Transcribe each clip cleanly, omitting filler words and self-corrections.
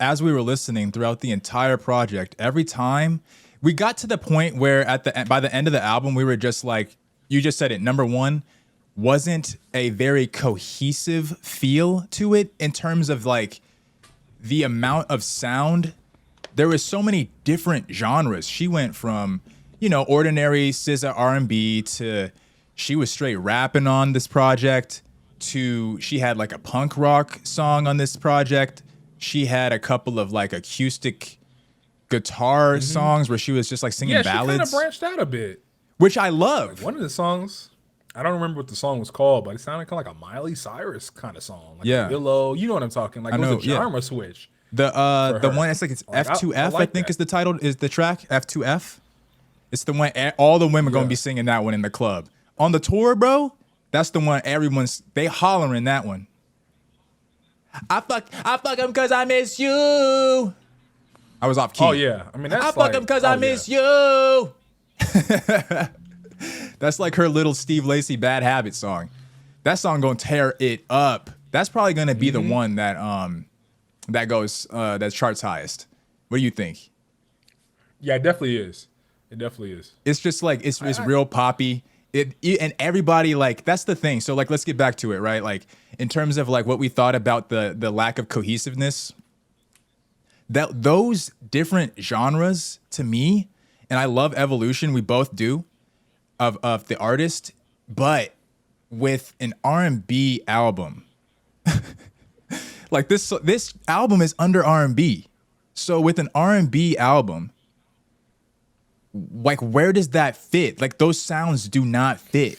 as we were listening throughout the entire project, every time we got to the point where by the end of the album, we were just like, you just said it. Number one, wasn't a very cohesive feel to it in terms of like the amount of sound. There was so many different genres. She went from, ordinary SZA R&B to she was straight rapping on this project to she had like a punk rock song on this project. She had a couple of like acoustic guitar songs where she was just like singing ballads. She kind of branched out a bit, which I love. Like one of the songs, I don't remember what the song was called, but it sounded kind of like a Miley Cyrus kind of song, like a Willow. You know what I'm talking? Like it was a genre switch. The one it's like it's F2F. I think is the title is the track F2F. It's the one all the women gonna be singing that one in the club on the tour, bro. That's the one they hollering that one. I fuck him cause I miss you. I was off key. Oh yeah, I mean that's I fuck him cause I miss you. That's like her little Steve Lacy Bad Habit song. That song gonna tear it up. That's probably gonna be the one that goes that charts highest. What do you think? Yeah, it definitely is. It definitely is. It's just like it's real poppy. And everybody like that's the thing. So like let's get back to it, right? Like in terms of like what we thought about the lack of cohesiveness. That those different genres to me, and I love evolution. We both do of the artist, but with an R&B album, like this album is under R&B. So with an R&B album, like where does that fit? Like those sounds do not fit.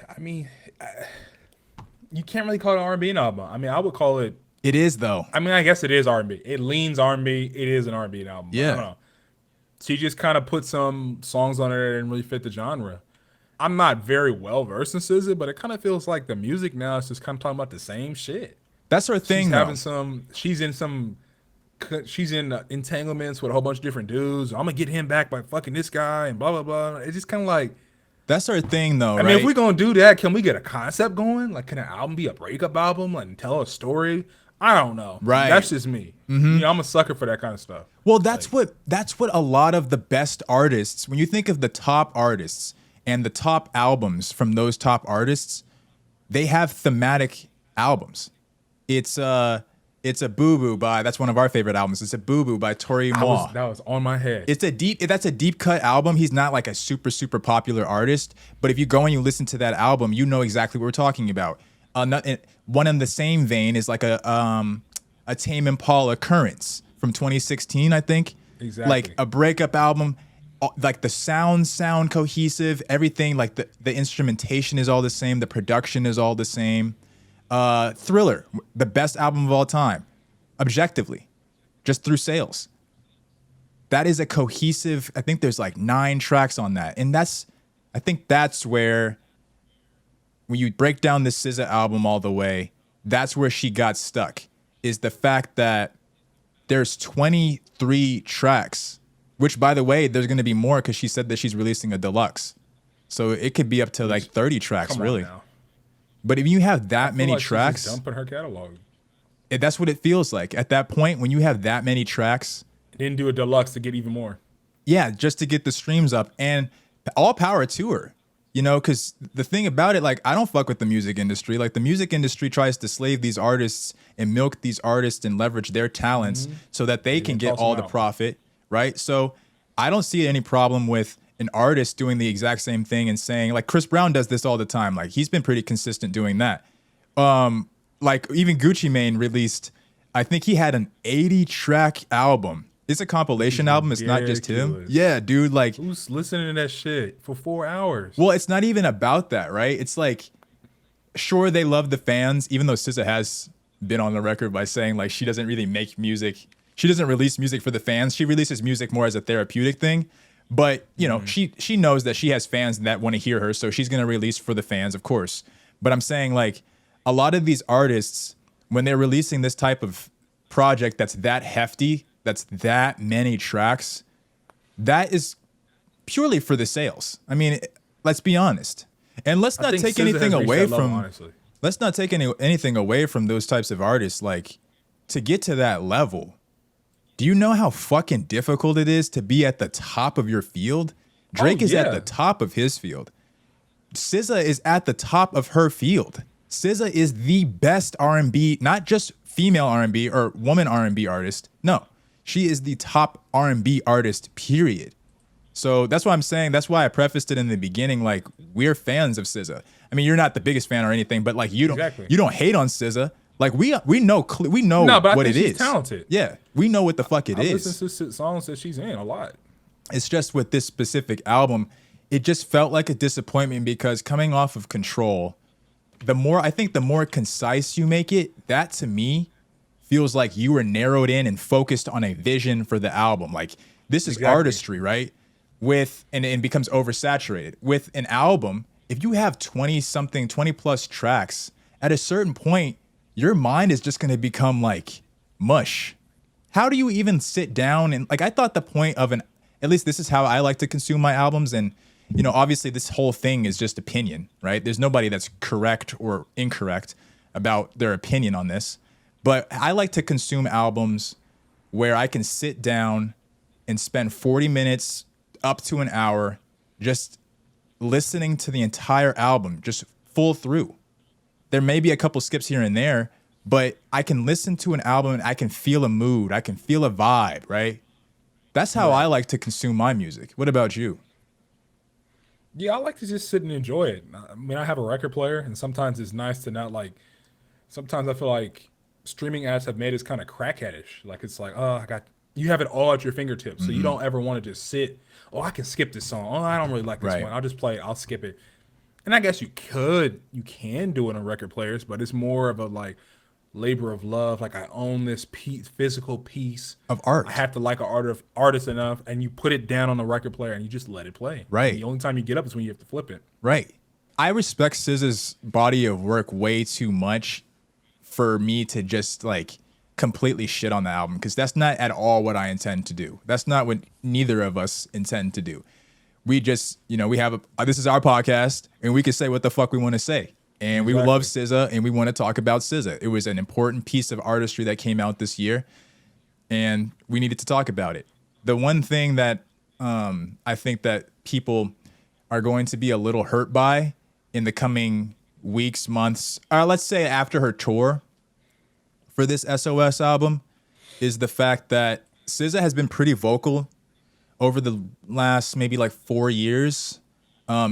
I mean, you can't really call it an R&B album. I mean, I would call it. It is though. I mean, I guess it is R&B. It leans R&B. It is an R&B album. Yeah. I don't know. She just kind of put some songs on it that didn't really fit the genre. I'm not very well versed in SZA, but it kind of feels like the music now is just kind of talking about the same shit. That's her thing. She's in entanglements with a whole bunch of different dudes. I'm gonna get him back by fucking this guy and blah blah blah. It's just kind of like that's her thing, though. I mean, if we're gonna do that, can we get a concept going? Like, can an album be a breakup album and tell a story? I don't know. Right. That's just me. Mm-hmm. I'm a sucker for that kind of stuff. Well, that's what a lot of the best artists. When you think of the top artists and the top albums from those top artists, they have thematic albums. It's a Boo Boo by that's one of our favorite albums. It's a Boo Boo by Tori Moore. That was on my head. That's a deep cut album. He's not like a super popular artist, but if you go and you listen to that album, you know exactly what we're talking about. One in the same vein is like a Tame Impala Currents from 2016, I think. Exactly. Like a breakup album. Like the sound cohesive. Everything like the instrumentation is all the same. The production is all the same. Thriller, the best album of all time, objectively, just through sales. That is a cohesive. I think there's like 9 tracks on that, and I think that's where. When you break down this SZA album all the way, that's where she got stuck, is the fact that there's 23 tracks, which, by the way, there's going to be more because she said that she's releasing a deluxe. So it could be up to like 30 tracks, really. But if you have that many tracks, she's dumping her catalog. That's what it feels like. At that point, when you have that many tracks. Didn't do a deluxe to get even more. Yeah, just to get the streams up. And all power to her. You know, because the thing about it, like, I don't fuck with the music industry. Like, the music industry tries to slave these artists and milk these artists and leverage their talents so that they can get all the profit, right? So I don't see any problem with an artist doing the exact same thing and saying, like, Chris Brown does this all the time. Like, he's been pretty consistent doing that. Like, even Gucci Mane released, I think he had an 80-track album. It's a compilation album. It's not just him. Yeah, dude. Like, who's listening to that shit for 4 hours? Well, it's not even about that, right? It's like, sure, they love the fans, even though SZA has been on the record by saying like she doesn't really make music. She doesn't release music for the fans. She releases music more as a therapeutic thing. But you know, she knows that she has fans that want to hear her, so she's gonna release for the fans, of course. But I'm saying like a lot of these artists, when they're releasing this type of project that's that hefty. That's that many tracks. That is purely for the sales. I mean, let's be honest, and let's not take anything away from. Let's not take anything away from those types of artists. Like to get to that level, do you know how fucking difficult it is to be at the top of your field? Drake is at the top of his field. SZA is at the top of her field. SZA is the best R&B, not just female R&B or woman R&B artist. No, she is the top R&B artist, period. So that's what I'm saying. That's why I prefaced it in the beginning. Like, we're fans of SZA. I mean, you're not the biggest fan or anything, but like you don't hate on SZA. Like we know what it is. She's talented. Yeah, we know what the fuck it is. I listen to songs that she's in a lot. It's just with this specific album, it just felt like a disappointment because coming off of Control, the more concise you make it, that to me feels like you were narrowed in and focused on a vision for the album. Like, this is artistry, right? And it becomes oversaturated. With an album, if you have 20 plus tracks, at a certain point, your mind is just going to become like mush. How do you even sit down and like, I thought the point of at least this is how I like to consume my albums. And, you know, obviously this whole thing is just opinion, right? There's nobody that's correct or incorrect about their opinion on this. But I like to consume albums where I can sit down and spend 40 minutes up to an hour just listening to the entire album, just full through. There may be a couple skips here and there, but I can listen to an album and I can feel a mood. I can feel a vibe, right? That's how I like to consume my music. What about you? Yeah, I like to just sit and enjoy it. I mean, I have a record player, and sometimes it's nice to not like. Sometimes I feel like streaming apps have made us kind of crackheadish. Like, it's like, oh, you have it all at your fingertips, so you don't ever want to just sit. Oh, I can skip this song. Oh, I don't really like this one. I'll just play it. I'll skip it. And I guess you can do it on record players, but it's more of a like labor of love. Like, I own this physical piece of art. I have to like an artist enough, and you put it down on the record player and you just let it play. Right. And the only time you get up is when you have to flip it. Right. I respect SZA's body of work way too much for me to just like completely shit on the album, because that's not at all what I intend to do. That's not what neither of us intend to do. We just, you know, we have this is our podcast, and we can say what the fuck we want to say. And we love SZA, and we want to talk about SZA. It was an important piece of artistry that came out this year, and we needed to talk about it. The one thing that I think that people are going to be a little hurt by in the coming weeks, months, or let's say after her tour for this SOS album, is the fact that SZA has been pretty vocal over the last maybe like 4 years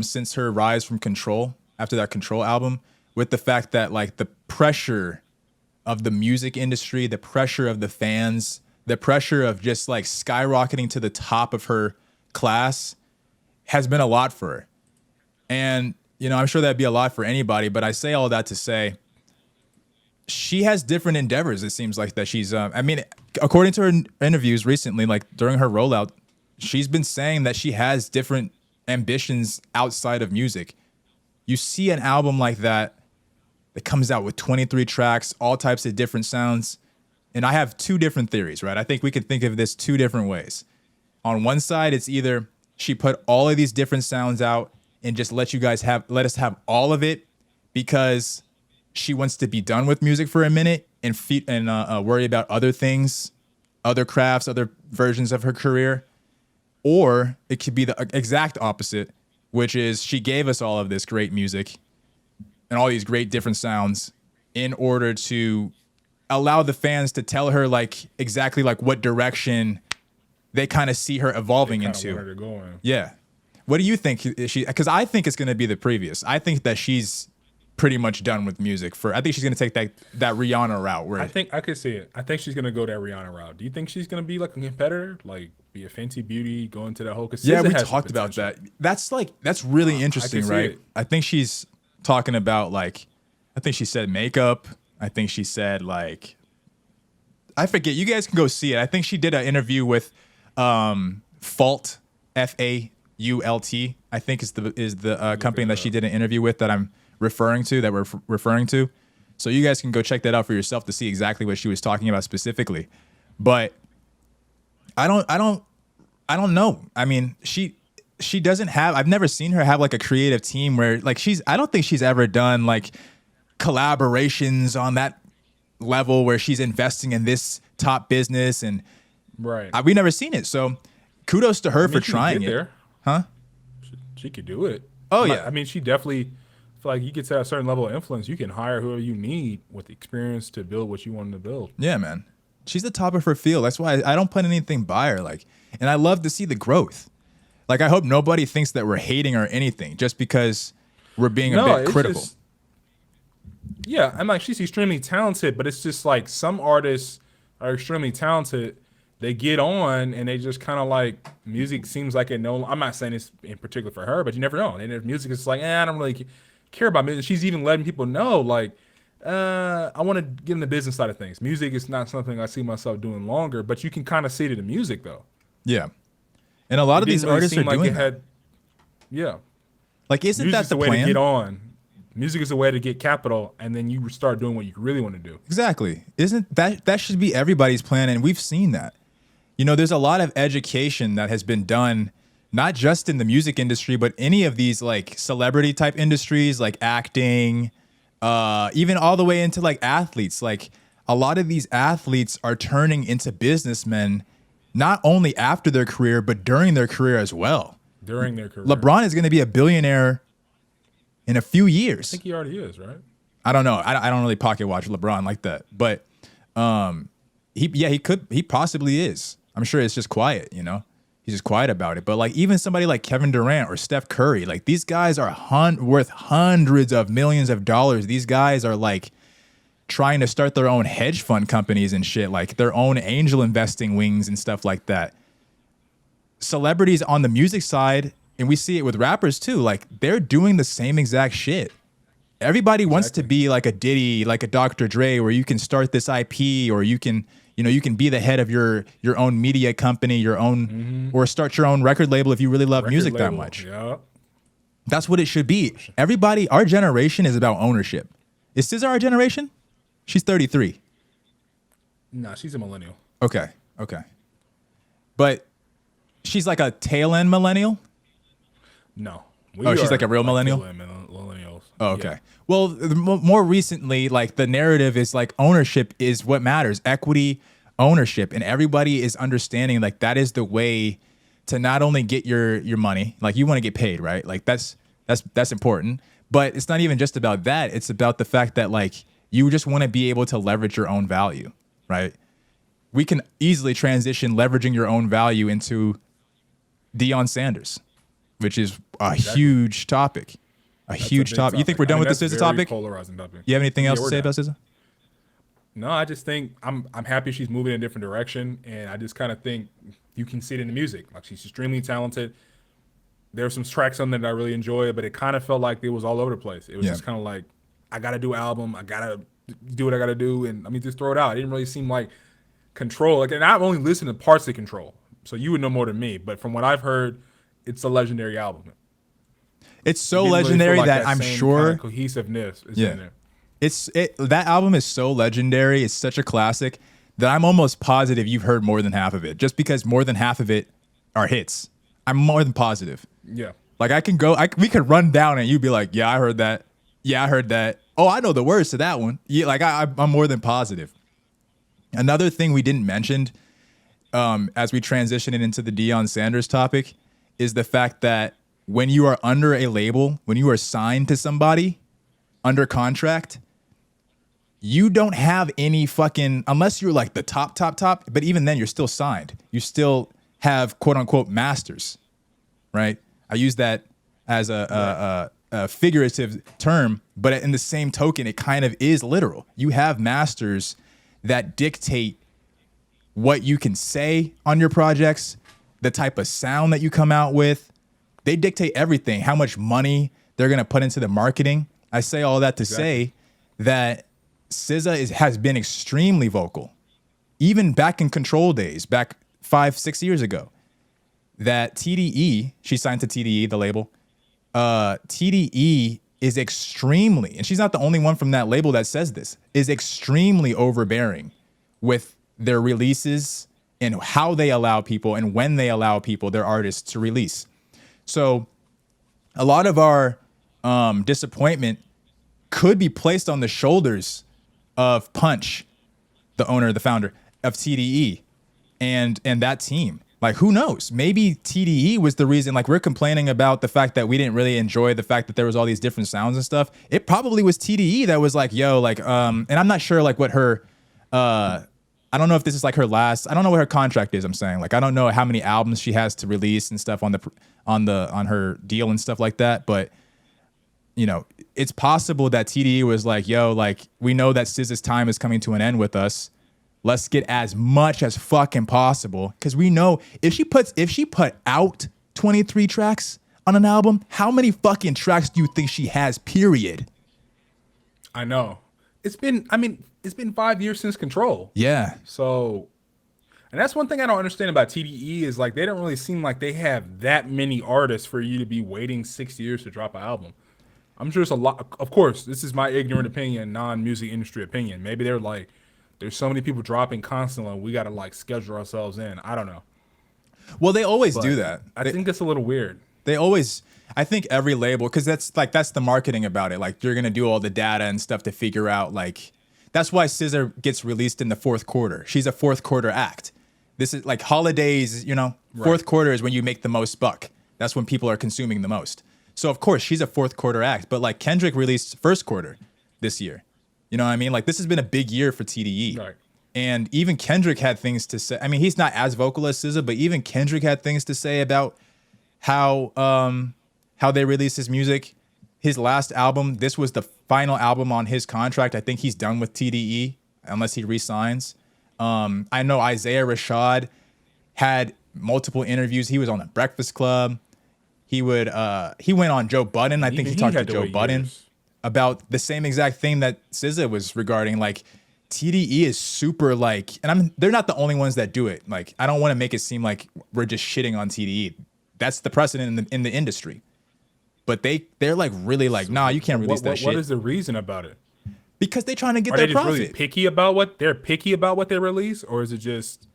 since her rise from Control, after that Control album, with the fact that like the pressure of the music industry, the pressure of the fans, the pressure of just like skyrocketing to the top of her class has been a lot for her. And, you know, I'm sure that'd be a lot for anybody, but I say all that to say she has different endeavors. It seems like that she's, I mean, according to her interviews recently, like during her rollout, she's been saying that she has different ambitions outside of music. You see an album like that comes out with 23 tracks, all types of different sounds. And I have two different theories, right? I think we could think of this two different ways. On one side, it's either she put all of these different sounds out and just let us have all of it because she wants to be done with music for a minute and worry about other things, other crafts, other versions of her career. Or it could be the exact opposite, which is she gave us all of this great music and all these great different sounds in order to allow the fans to tell her like exactly like what direction they kind of see her evolving into. Where they're going. Yeah. What do you think? Because I think it's going to be the previous. I think that she's pretty much done with music. I think she's going to take that Rihanna route. Where I think I could see it. I think she's going to go that Rihanna route. Do you think she's going to be like a competitor, like be a Fenty Beauty, go into that whole? Yeah, we talked about that. That's really interesting, right? I think she's talking about like, I think she said makeup. I think she said like, I forget. You guys can go see it. I think she did an interview with Fault, FAULT. I think is the company that she did an interview with that we're referring to. So you guys can go check that out for yourself to see exactly what she was talking about specifically. But I don't know. I mean, she doesn't have, I've never seen her have like a creative team where like I don't think she's ever done like collaborations on that level where she's investing in this top business, and Right. we never seen it. So kudos to her for She could trying get it. there. Huh? She could do it. Oh, I'm yeah. not- I mean, she definitely feel like you get to a certain level of influence. You can hire whoever you need with experience to build what you want to build. Yeah, man. She's the top of her field. That's why I don't put anything by her. Like, and I love to see the growth. Like, I hope nobody thinks that we're hating her or anything just because we're being a bit it's critical. just- yeah, I'm like, she's extremely talented, but it's just like some artists are extremely talented. They get on and they just kind of like, music seems like it no. I'm not saying this in particular for her, but you never know. And if music is like, I don't really care about music. She's even letting people know, like, I want to get in the business side of things. Music is not something I see myself doing longer, but you can kind of see it in the music though. Yeah. And a lot of these Didn't really artists are seem like doing it that. had. Yeah, Like, isn't music that is the a way to plan? get on. Music is a way to get capital, and then you start doing what you really want to do. Exactly. Isn't that should be everybody's plan, and we've seen that. You know, there's a lot of education that has been done, not just in the music industry, but any of these like celebrity type industries, like acting, even all the way into like athletes. Like, a lot of these athletes are turning into businessmen, not only after their career, but during their career as well. During their career. LeBron is going to be a billionaire in a few I years. think he already is, right? I don't know. I don't really pocket watch LeBron like that, but he possibly is. I'm sure it's just quiet, you know. He's just quiet about it. But like, even somebody like Kevin Durant or Steph Curry, like, these guys are worth hundreds of millions of dollars. These guys are like trying to start their own hedge fund companies and shit, like their own angel investing wings and stuff like that. Celebrities on the music side, and we see it with rappers too, like, they're doing the same exact shit. Everybody wants to be like a Diddy, like a Dr. Dre, where you can start this IP, or you can be the head of your own media company, your own, or start your own record label if you really love music that much. Yeah. That's what it should be. Everybody, our generation is about ownership. Is SZA our generation? She's 33. Nah, she's a millennial. Okay. But she's like a tail end millennial? No. She's like a real millennial? Millennials. Oh, okay. Yeah. Well, more recently, like, the narrative is like ownership is what matters, equity, ownership, and everybody is understanding like that is the way to not only get your money, like, you want to get paid, right? Like, that's important, but it's not even just about that. It's about the fact that, like, you just want to be able to leverage your own value, right? We can easily transition leveraging your own value into Deion Sanders, which is a huge topic. Huge topic. You think we're done with the SZA topic? Polarizing topic. You have anything else Yeah, to we're say done. about SZA? No, I just think I'm happy she's moving in a different direction, and I just kind of think you can see it in the music. Like, she's extremely talented. There's some tracks on there that I really enjoy, but it kind of felt like it was all over the place. It was just kind of like, I got to do an album. I got to do what I got to do. And I mean, just throw it out. It didn't really seem like Control. Like, and I've only listened to parts of Control, so you would know more than me. But from what I've heard, it's a legendary album. It's so Didn't really legendary feel like that I'm same sure kind of cohesiveness is in there. that album is so legendary. It's such a classic that I'm almost positive you've heard more than half of it, just because more than half of it are hits. I'm more than positive. Yeah. Like, we could run down and you'd be like, yeah, I heard that. Yeah, I heard that. Oh, I know the words to that one. Yeah, like, I'm more than positive. Another thing we didn't mention as we transition it into the Deion Sanders topic is the fact that when you are under a label, when you are signed to somebody under contract, you don't have any fucking, unless you're like the top, but even then you're still signed. You still have quote unquote masters, right? I use that as a figurative term, but in the same token, it kind of is literal. You have masters that dictate what you can say on your projects, the type of sound that you come out with. They dictate everything, how much money they're going to put into the marketing. I say all that to say that SZA has been extremely vocal, even back in Control days, back 5-6 years ago, that TDE, she signed to TDE, the label, TDE is extremely, and she's not the only one from that label that says this, is extremely overbearing with their releases and how they allow people and when they allow people, their artists, to release. So a lot of our disappointment could be placed on the shoulders of Punch the owner, the founder of TDE, and that team. Like, who knows? Maybe TDE was the reason. Like, we're complaining about the fact that we didn't really enjoy the fact that there was all these different sounds and stuff. It probably was TDE that was like, yo, like, and I'm not sure like what her, I don't know if this is like her last. I don't know what her contract is. I'm saying, like, I don't know how many albums she has to release and stuff on her deal and stuff like that. But you know, it's possible that TDE was like, yo, like, we know that SZA's time is coming to an end with us. Let's get as much as fucking possible, because we know if she put out 23 tracks on an album, how many fucking tracks do you think she has? Period. I know. It's been 5 years since Control. Yeah. So, and that's one thing I don't understand about TDE is like they don't really seem like they have that many artists for you to be waiting 6 years to drop an album. I'm sure it's a lot. Of course, this is my ignorant opinion, non-music industry opinion. Maybe they're like, there's so many people dropping constantly, we got to like schedule ourselves in. I don't know. Well, they always do that. I think it's a little weird. They always, I think every label, because that's the marketing about it. Like, you're going to do all the data and stuff to figure out, like, that's why SZA gets released in the fourth quarter. She's a fourth quarter act. This is like holidays, you know, fourth quarter is when you make the most buck. That's when people are consuming the most. So, of course, she's a fourth quarter act. But like Kendrick released first quarter this year. You know what I mean? Like, this has been a big year for TDE. Right. And even Kendrick had things to say. I mean, he's not as vocal as SZA, but even Kendrick had things to say about how they released his music. His last album, this was the final album on his contract. I think he's done with TDE unless he resigns. I know Isaiah Rashad had multiple interviews. He was on the Breakfast Club. He went on Joe Budden. I think he talked to Joe Budden about the same exact thing that SZA was regarding. Like, TDE is super like, and they're not the only ones that do it. Like, I don't want to make it seem like we're just shitting on TDE. That's the precedent in the industry. But they're like really like, nah, you can't release that shit. What is the reason about it? Because they're trying to get Are their they just profit. really picky about what they release, or is it just?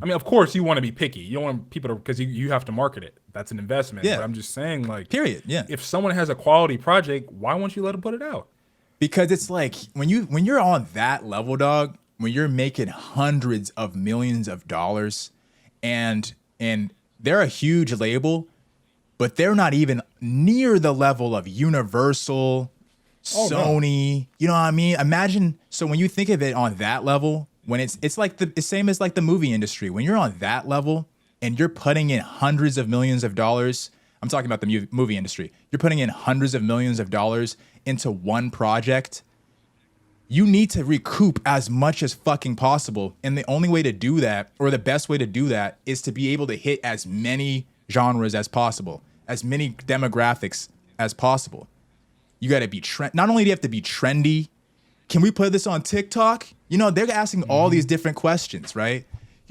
I mean, of course you want to be picky. You don't want people to, because you have to market it. That's an investment. Yeah. But I'm just saying, like, Period. Yeah. If someone has a quality project, why won't you let them put it out? Because it's like when you're on that level, dog, when you're making hundreds of millions of dollars, and they're a huge label, but they're not even near the level of Universal, Sony. No. You know what I mean? Imagine. So when you think of it on that level, when it's like the same as like the movie industry, when you're on that level and you're putting in hundreds of millions of dollars, I'm talking about the movie industry. You're putting in hundreds of millions of dollars into one project. You need to recoup as much as fucking possible. And the only way to do that, or the best way to do that, is to be able to hit as many genres as possible, as many demographics as possible. You got to be not only do you have to be trendy, can we put this on TikTok? You know, they're asking all these different questions, right?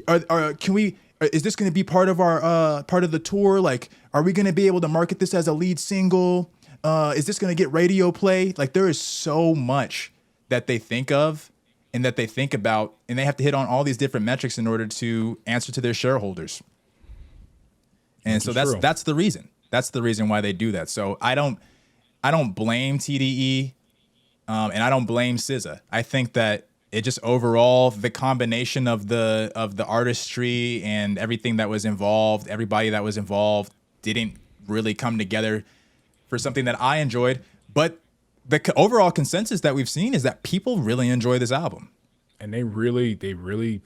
Is this going to be part of our part of the tour? Like, are we going to be able to market this as a lead single? Is this going to get radio play? Like, there is so much that they think of and that they think about, and they have to hit on all these different metrics in order to answer to their shareholders. And so that's the reason. That's the reason why they do that. So I don't blame TDE, and I don't blame SZA. I think that it just overall, the combination of the artistry and everything that was involved, everybody that was involved, didn't really come together for something that I enjoyed. But the overall consensus that we've seen is that people really enjoy this album. And they really,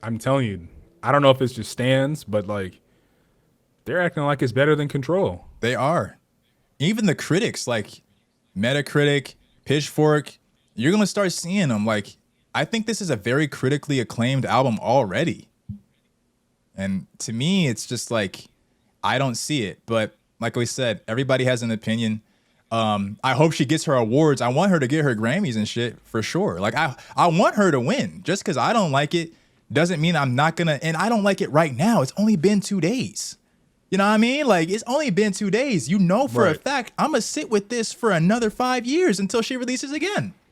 I'm telling you, I don't know if it's just stands, but like, they're acting like it's better than Control. They are. Even the critics, like Metacritic, Pitchfork, you're going to start seeing them. Like, I think this is a very critically acclaimed album already. And to me, it's just like, I don't see it. But like we said, everybody has an opinion. I hope she gets her awards. I want her to get her Grammys and shit for sure. Like, I want her to win. Just because I don't like it doesn't mean I'm not going to. And I don't like it right now. It's only been 2 days. You know what I mean? Like, it's only been 2 days. You know for a fact I'm going to sit with this for another 5 years until she releases again.